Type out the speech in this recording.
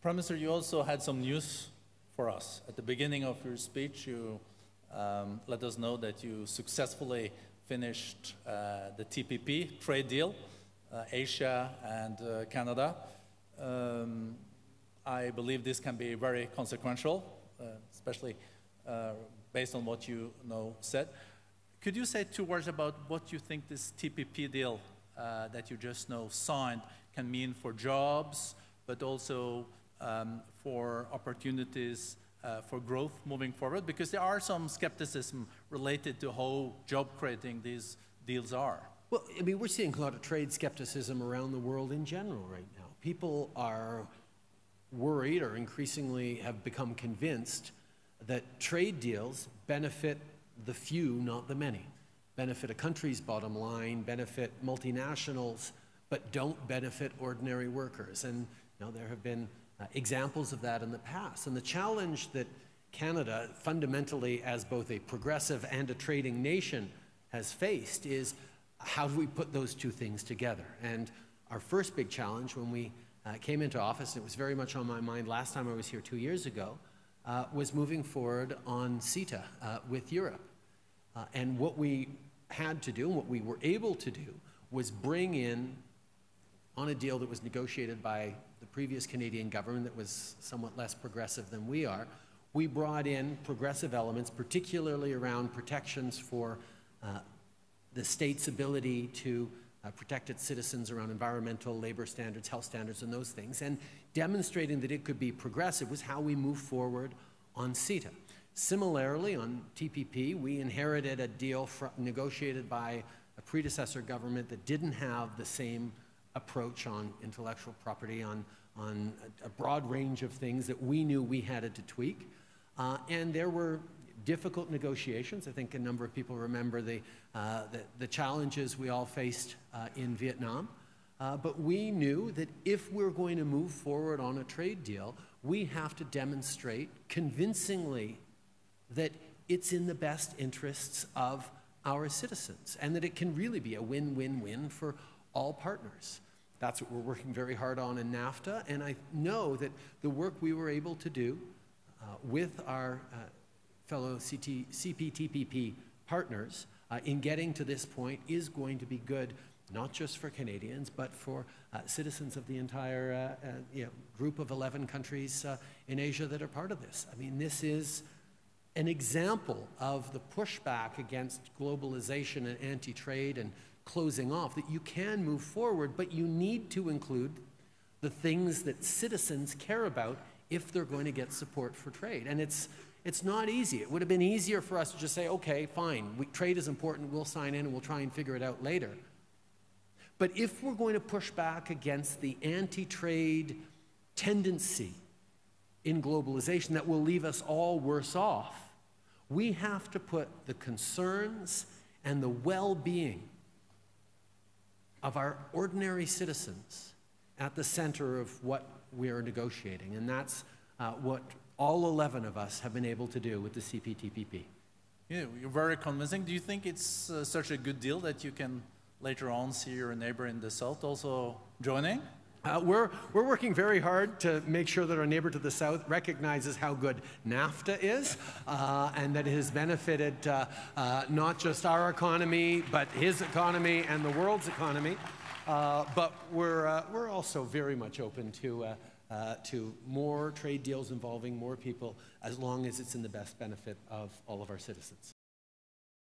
Prime Minister, you also had some news for us. At the beginning of your speech, you let us know that you successfully finished the TPP trade deal, Asia and Canada. I believe this can be very consequential, especially based on what you said. Could you say 2 words about what you think this TPP deal that you just signed can mean for jobs, but also for opportunities for growth moving forward? Because there are some skepticism related to how job creating these deals are. Well, I mean, we're seeing a lot of trade skepticism around the world in general right now. People are worried or increasingly have become convinced that trade deals benefit the few, not the many. Benefit a country's bottom line, benefit multinationals, but don't benefit ordinary workers. And there have been examples of that in the past. And the challenge that Canada, fundamentally as both a progressive and a trading nation, has faced is how do we put those two things together? And our first big challenge when we came into office, and it was very much on my mind last time I was here 2 years ago, was moving forward on CETA with Europe. And what we had to do, and what we were able to do, was bring in, on a deal that was negotiated by the previous Canadian government that was somewhat less progressive than we are, we brought in progressive elements, particularly around protections for the state's ability to protect its citizens around environmental, labor standards, health standards, and those things. And demonstrating that it could be progressive was how we moved forward on CETA. Similarly, on TPP, we inherited a deal negotiated by a predecessor government that didn't have the same approach on intellectual property, on a broad range of things that we knew we had to tweak. And there were difficult negotiations. I think a number of people remember the challenges we all faced in Vietnam. But we knew that if we're going to move forward on a trade deal, we have to demonstrate convincingly that it's in the best interests of our citizens and that it can really be a win-win-win for all partners. That's what we're working very hard on in NAFTA, and I know that the work we were able to do with our fellow CPTPP partners in getting to this point is going to be good, not just for Canadians, but for citizens of the entire group of 11 countries in Asia that are part of this. I mean, this is an example of the pushback against globalization and anti-trade and closing off, that you can move forward, but you need to include the things that citizens care about if they're going to get support for trade. And it's not easy. It would have been easier for us to just say, okay, fine, trade is important, we'll sign in and we'll try and figure it out later. But if we're going to push back against the anti-trade tendency in globalization that will leave us all worse off, we have to put the concerns and the well-being of our ordinary citizens at the center of what we are negotiating. And that's what all 11 of us have been able to do with the CPTPP. Yeah, you're very convincing. Do you think it's such a good deal that you can later on see your neighbor in the south also joining? We're working very hard to make sure that our neighbor to the south recognizes how good NAFTA is and that it has benefited not just our economy, but his economy and the world's economy. But we're also very much open to more trade deals involving more people, as long as it's in the best benefit of all of our citizens.